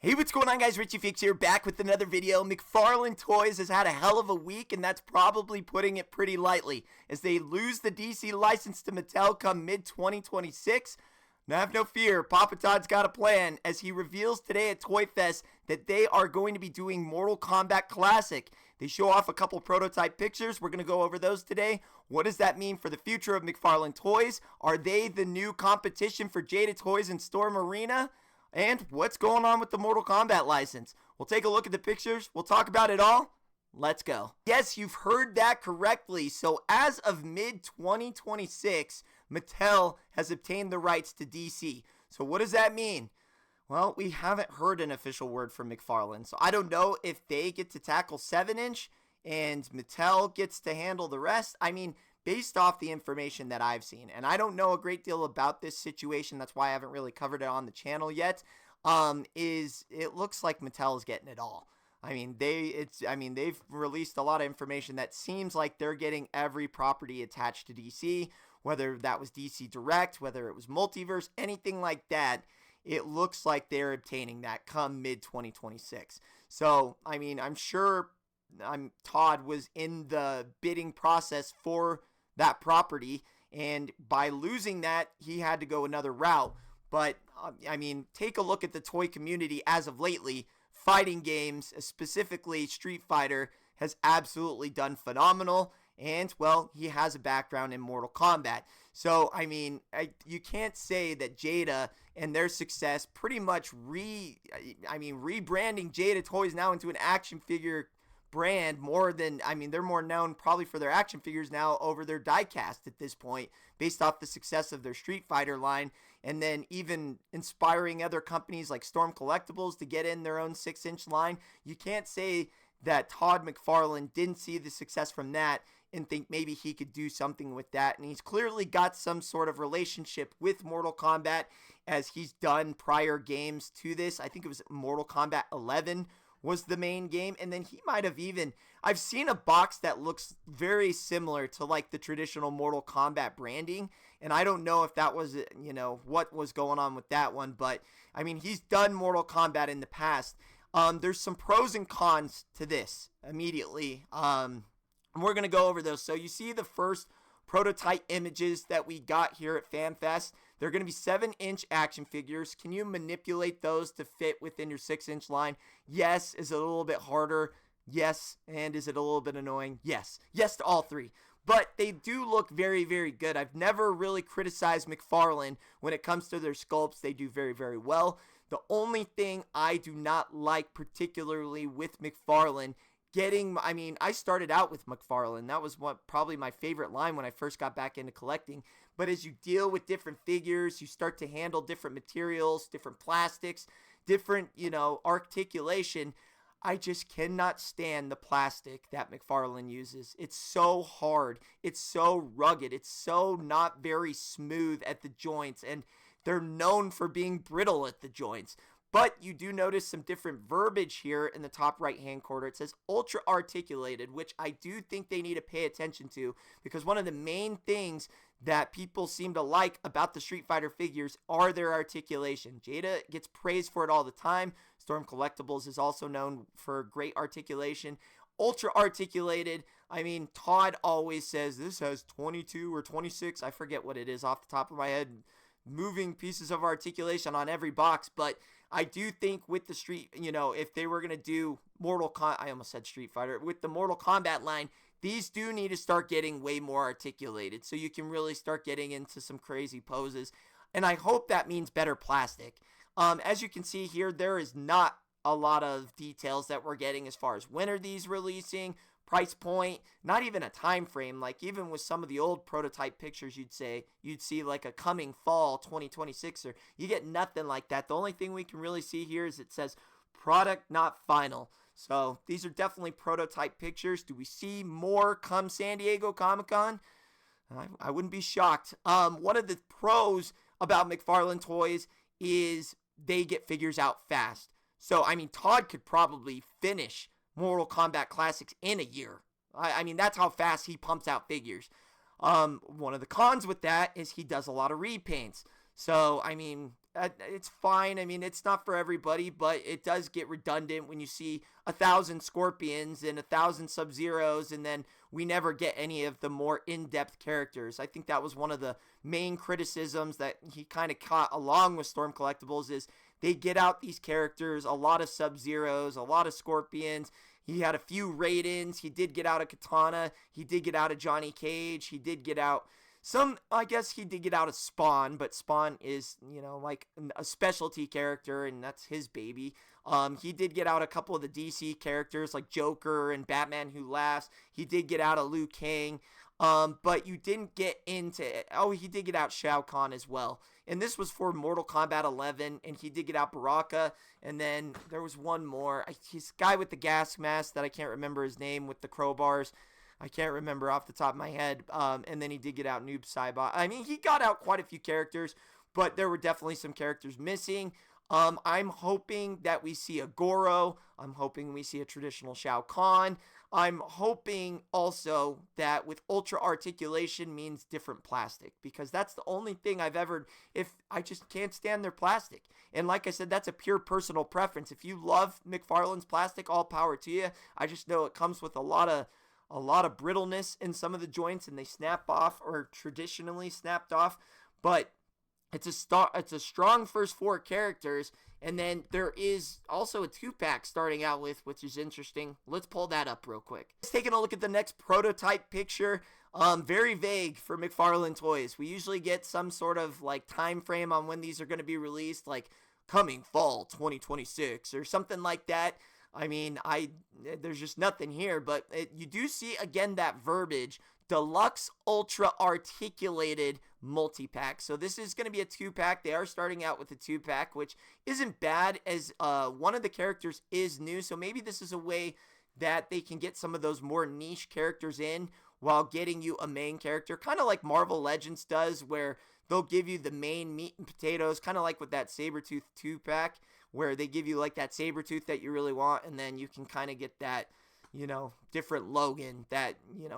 Hey, what's going on, guys? Richie Fix here, back with another video. Mcfarlane Toys has had a hell of a week, and that's probably putting it pretty lightly, as they lose the DC license to Mattel come mid-2026. Now, have no fear, Papa Todd's got a plan, as he reveals today at Toy Fest that they are going to be doing Mortal Kombat Classic. They show off a couple prototype pictures. We're going to go over those today. What does that mean for the future of Mcfarlane Toys? Are they the new competition for Jada Toys and Storm Arena? And what's going on with the Mortal Kombat license? We'll take a look at the pictures. We'll talk about it all. Let's go. Yes, you've heard that correctly. So as of mid-2026, Mattel has obtained the rights to DC. So what does that mean? Well, we haven't heard an official word from Mcfarlane. So I don't know if they get to tackle 7-inch and Mattel gets to handle the rest. I mean, based off the information that I've seen, and I don't know a great deal about this situation, that's why I haven't really covered it on the channel yet, it looks like Mattel is getting it all. I mean, they've released a lot of information that seems like they're getting every property attached to DC, whether that was DC Direct, whether it was Multiverse, anything like that. It looks like they're obtaining that come mid-2026. So, I mean, I'm sure Todd was in the bidding process for that property, and by losing that, he had to go another route. But I mean, take a look at the toy community as of lately. Fighting games, specifically Street Fighter, has absolutely done phenomenal, and well, he has a background in Mortal Kombat. So I mean, you can't say that Jada and their success pretty much rebranding Jada Toys now into an action figure brand more than, I mean, they're more known probably for their action figures now over their diecast at this point, based off the success of their Street Fighter line, and then even inspiring other companies like Storm Collectibles to get in their own 6-inch line. You can't say that Todd McFarlane didn't see the success from that and think maybe he could do something with that, and he's clearly got some sort of relationship with Mortal Kombat, as he's done prior games to this. I think it was Mortal Kombat 11 was the main game, and then he might have even, I've seen a box that looks very similar to like the traditional Mortal Kombat branding, and I don't know if that was, you know, what was going on with that one, but I mean, he's done Mortal Kombat in the past. There's some pros and cons to this immediately, and we're going to go over those. So you see the first prototype images that we got here at FanFest. They're going to be 7-inch action figures. Can you manipulate those to fit within your 6-inch line? Yes. Is it a little bit harder? Yes. And is it a little bit annoying? Yes. Yes to all three. But they do look very, very good. I've never really criticized Mcfarlane when it comes to their sculpts. They do very, very well. The only thing I do not like particularly with Mcfarlane I started out with Mcfarlane. That was probably my favorite line when I first got back into collecting. But as you deal with different figures, you start to handle different materials, different plastics, different, articulation. I just cannot stand the plastic that Mcfarlane uses. It's so hard. It's so rugged. It's so not very smooth at the joints. And they're known for being brittle at the joints. But you do notice some different verbiage here in the top right-hand corner. It says ultra articulated, which I do think they need to pay attention to, because one of the main things that people seem to like about the Street Fighter figures are their articulation. Jada gets praised for it all the time. Storm Collectibles is also known for great articulation. Ultra articulated. I mean, Todd always says this has 22 or 26. I forget what it is off the top of my head. Moving pieces of articulation on every box, but I do think with the if they were going to do I almost said Street Fighter, with the Mortal Kombat line, these do need to start getting way more articulated, so you can really start getting into some crazy poses, and I hope that means better plastic. As you can see here, there is not a lot of details that we're getting as far as when are these releasing, price point, not even a time frame. Like even with some of the old prototype pictures, you'd see like a coming fall 2026, or you get nothing like that. The only thing we can really see here is it says product not final. So these are definitely prototype pictures. Do we see more come San Diego Comic-Con? I wouldn't be shocked. One of the pros about Mcfarlane Toys is they get figures out fast. So I mean, Todd could probably finish Mortal Kombat Classics in a year. I mean, that's how fast he pumps out figures. One of the cons with that is he does a lot of repaints. So, I mean, it's fine. I mean, it's not for everybody, but it does get redundant when you see 1,000 Scorpions and 1,000 Sub-Zeros, and then we never get any of the more in-depth characters. I think that was one of the main criticisms that he kind of caught along with Storm Collectibles is they get out these characters, a lot of Sub-Zeros, a lot of Scorpions. He had a few Raidens. He did get out a Katana. He did get out a Johnny Cage. He did get out I guess he did get out a Spawn, but Spawn is, like a specialty character, and that's his baby. He did get out a couple of the DC characters like Joker and Batman Who Laughs. He did get out a Liu Kang. But you didn't get into it. Oh, he did get out Shao Kahn as well. And this was for Mortal Kombat 11, and he did get out Baraka. And then there was one more. He's a guy with the gas mask that I can't remember his name with the crowbars. I can't remember off the top of my head. And then he did get out Noob Saibot. I mean, he got out quite a few characters, but there were definitely some characters missing. I'm hoping that we see a Goro. I'm hoping we see a traditional Shao Kahn. I'm hoping also that with Ultra Articulation means different plastic, because that's the only thing if I just can't stand their plastic. And like I said, that's a pure personal preference. If you love Mcfarlane's plastic, all power to you. I just know it comes with a lot of brittleness in some of the joints, and they snap off, or traditionally snapped off. But it's a strong first 4 characters, and then there is also a 2-pack starting out with, which is interesting. Let's pull that up real quick. Let's take a look at the next prototype picture. Very vague for McFarlane Toys. We usually get some sort of like time frame on when these are going to be released, like coming fall 2026 or something like that. I mean, there's just nothing here, but you do see again that verbiage. Deluxe Ultra Articulated Multi-Pack. So this is going to be a 2-pack. They are starting out with a 2-pack, which isn't bad, as one of the characters is new. So maybe this is a way that they can get some of those more niche characters in while getting you a main character. Kind of like Marvel Legends does, where they'll give you the main meat and potatoes, kind of like with that Sabretooth 2-pack, where they give you like that Sabretooth that you really want, and then you can kind of get that, different Logan that,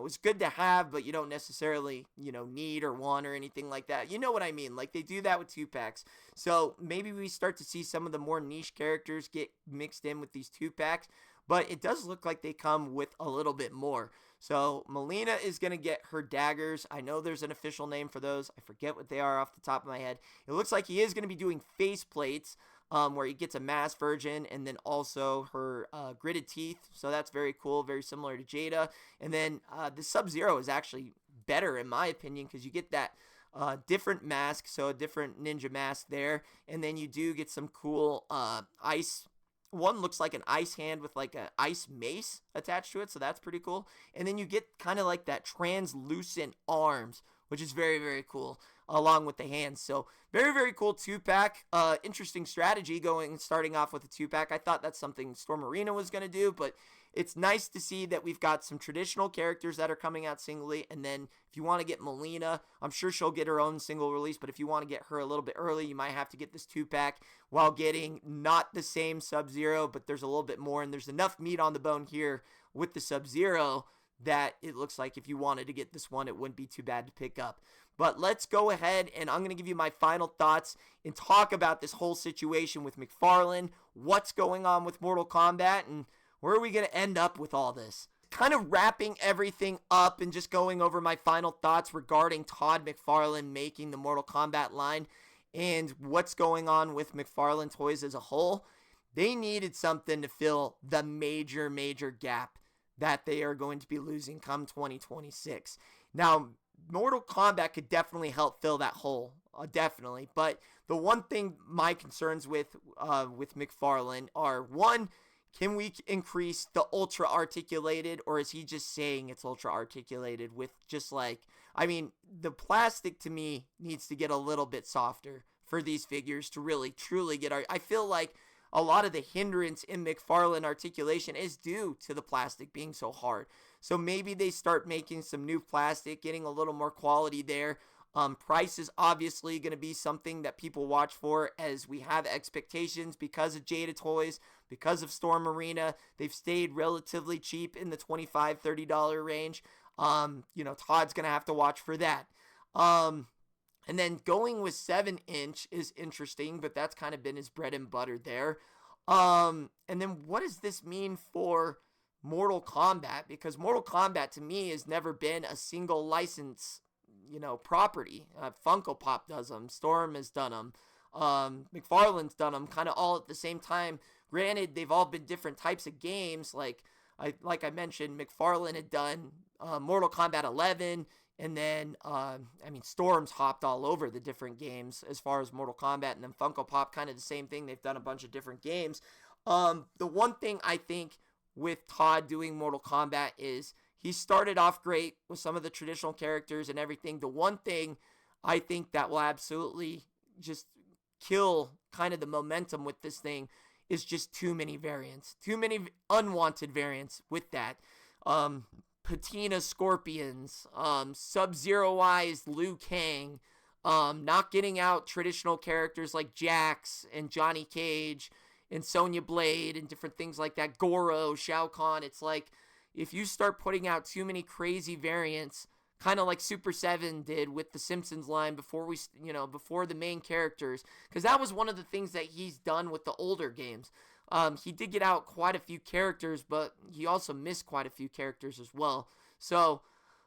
is good to have, but you don't necessarily, need or want or anything like that. You know what I mean? Like, they do that with 2-packs. So maybe we start to see some of the more niche characters get mixed in with these 2-packs, but it does look like they come with a little bit more. So Melina is going to get her daggers. I know there's an official name for those. I forget what they are off the top of my head. It looks like he is going to be doing face plates, where he gets a masked version, and then also her gritted teeth. So that's very cool, very similar to Jada. And then the Sub-Zero is actually better in my opinion, because you get that different mask, so a different ninja mask there. And then you do get some cool ice. One looks like an ice hand with like an ice mace attached to it, so that's pretty cool. And then you get kind of like that translucent arms, which is very, very cool, along with the hands. So very, very cool 2-pack. Interesting strategy starting off with a 2-pack. I thought that's something Storm Arena was going to do, but it's nice to see that we've got some traditional characters that are coming out singly. And then if you want to get Melina, I'm sure she'll get her own single release, but if you want to get her a little bit early, you might have to get this 2-pack while getting not the same Sub-Zero, but there's a little bit more, and there's enough meat on the bone here with the Sub-Zero that it looks like if you wanted to get this one, it wouldn't be too bad to pick up. But let's go ahead, and I'm going to give you my final thoughts and talk about this whole situation with McFarlane, what's going on with Mortal Kombat, and where are we going to end up with all this. Kind of wrapping everything up and just going over my final thoughts regarding Todd McFarlane making the Mortal Kombat line and what's going on with McFarlane Toys as a whole. They needed something to fill the major, major gap that they are going to be losing come 2026. Now, Mortal Kombat could definitely help fill that hole, definitely. But the one thing my concerns with McFarlane are, one, can we increase the ultra articulated, or is he just saying it's ultra articulated with just like, I mean, the plastic to me needs to get a little bit softer for these figures to really truly get I feel like a lot of the hindrance in McFarlane articulation is due to the plastic being so hard. So maybe they start making some new plastic, getting a little more quality there. Price is obviously going to be something that people watch for, as we have expectations because of Jada Toys, because of Storm Arena. They've stayed relatively cheap in the $25, $30 range. Todd's going to have to watch for that. And then going with 7-inch is interesting, but that's kind of been his bread and butter there. And then what does this mean for Mortal Kombat? Because Mortal Kombat to me has never been a single license, property. Funko Pop does them. Storm has done them. McFarlane's done them kind of all at the same time. Granted, they've all been different types of games. Like I mentioned, McFarlane had done Mortal Kombat 11. And then, Storm's hopped all over the different games as far as Mortal Kombat. And then Funko Pop, kind of the same thing. They've done a bunch of different games. The one thing I think with Todd doing Mortal Kombat is he started off great with some of the traditional characters and everything. The one thing I think that will absolutely just kill kind of the momentum with this thing is just too many variants. Too many unwanted variants with that. Patina Scorpions, Sub-Zero-Eyes Liu Kang, not getting out traditional characters like Jax and Johnny Cage and Sonya Blade and different things like that, Goro, Shao Kahn. It's like if you start putting out too many crazy variants, kind of like Super 7 did with the Simpsons line before before the main characters, because that was one of the things that he's done with the older games. He did get out quite a few characters, but he also missed quite a few characters as well. So,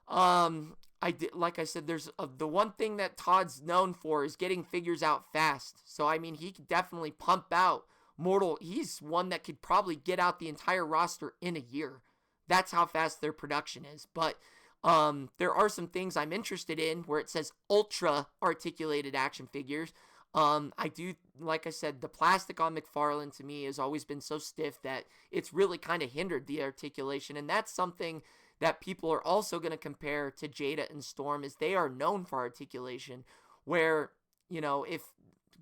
like I said, there's the one thing that Todd's known for is getting figures out fast. So, he could definitely pump out Mortal. He's one that could probably get out the entire roster in a year. That's how fast their production is. But, there are some things I'm interested in where it says ultra articulated action figures. I do, like I said, the plastic on McFarlane to me has always been so stiff that it's really kind of hindered the articulation. And that's something that people are also going to compare to Jada and Storm, is they are known for articulation, where, if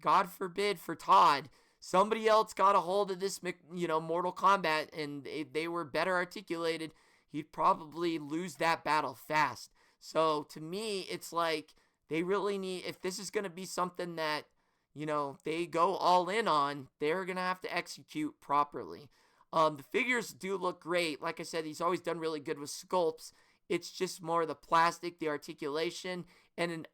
God forbid for Todd, somebody else got a hold of this, Mortal Kombat and they were better articulated, he'd probably lose that battle fast. So to me, it's like they really need, if this is going to be something that, they go all in on, they're going to have to execute properly. The figures do look great. Like I said, he's always done really good with sculpts. It's just more the plastic, the articulation, and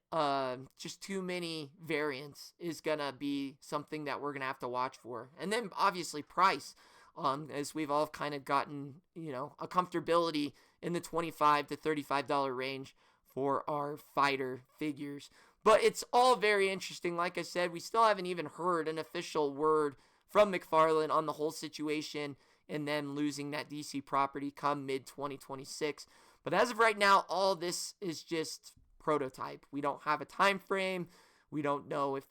just too many variants is going to be something that we're going to have to watch for. And then, obviously, price, as we've all kind of gotten, a comfortability in the $25 to $35 range for our fighter figures. But it's all very interesting. Like I said, we still haven't even heard an official word from McFarlane on the whole situation and them losing that DC property come mid-2026. But as of right now, all this is just prototype. We don't have a time frame. We don't know if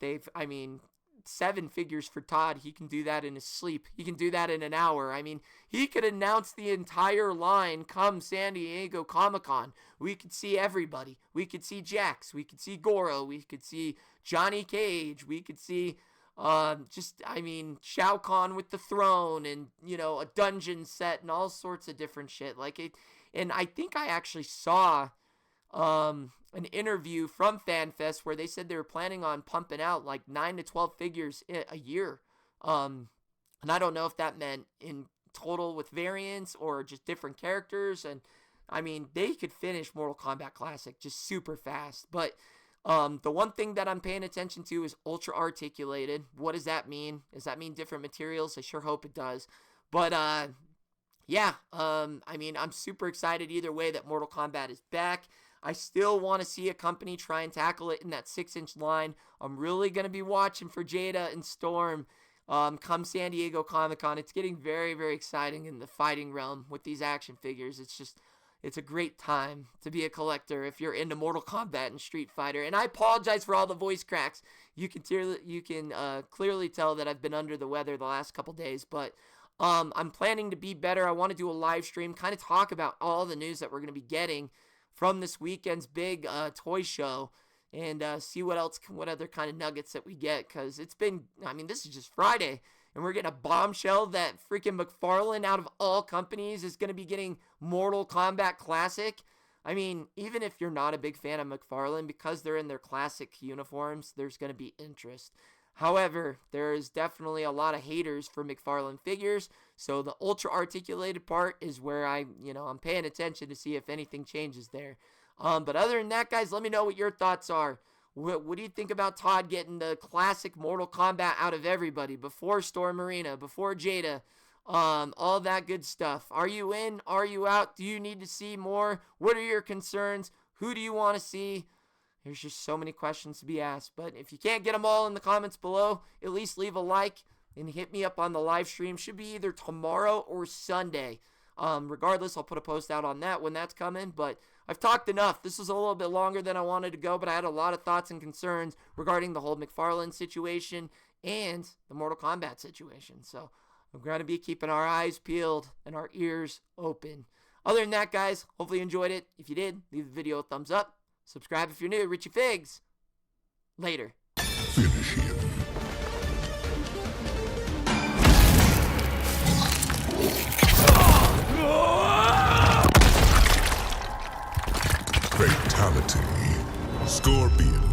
7 figures for Todd, he can do that in his sleep. He can do that in an hour. He could announce the entire line come San Diego Comic-Con. We could see everybody. We could see Jax. We could see Goro. We could see Johnny Cage. We could see Shao Kahn with the throne and, a dungeon set and all sorts of different shit. And I think I actually saw an interview from FanFest where they said they were planning on pumping out like 9 to 12 figures a year. And I don't know if that meant in total with variants or just different characters. And they could finish Mortal Kombat Classic just super fast. But the one thing that I'm paying attention to is ultra articulated. What does that mean? Does that mean different materials? I sure hope it does. But I'm super excited either way that Mortal Kombat is back. I still want to see a company try and tackle it in that 6-inch line. I'm really going to be watching for Jada and Storm come San Diego Comic-Con. It's getting very, very exciting in the fighting realm with these action figures. It's a great time to be a collector if you're into Mortal Kombat and Street Fighter. And I apologize for all the voice cracks. You can clearly tell that I've been under the weather the last couple days, but I'm planning to be better. I want to do a live stream, kind of talk about all the news that we're going to be getting from this weekend's big toy show, and see what other kind of nuggets that we get, because it's been, this is just Friday, and we're getting a bombshell that freaking McFarlane, out of all companies, is going to be getting Mortal Kombat Classic. Even if you're not a big fan of McFarlane, because they're in their classic uniforms, there's going to be interest. However, there is definitely a lot of haters for McFarlane figures, so the ultra articulated part is where I'm paying attention to see if anything changes there. But other than that, guys, let me know what your thoughts are. What do you think about Todd getting the classic Mortal Kombat out of everybody before Storm Marina, before Jada, all that good stuff? Are you in? Are you out? Do you need to see more? What are your concerns? Who do you want to see? There's just so many questions to be asked. But if you can't get them all in the comments below, at least leave a like and hit me up on the live stream. Should be either tomorrow or Sunday. Regardless, I'll put a post out on that when that's coming. But I've talked enough. This was a little bit longer than I wanted to go, but I had a lot of thoughts and concerns regarding the whole Mcfarlane situation and the Mortal Kombat situation. So we're going to be keeping our eyes peeled and our ears open. Other than that, guys, hopefully you enjoyed it. If you did, leave the video a thumbs up. Subscribe if you're new. Richie Figs. Later. Finish him. Fatality. Scorpion.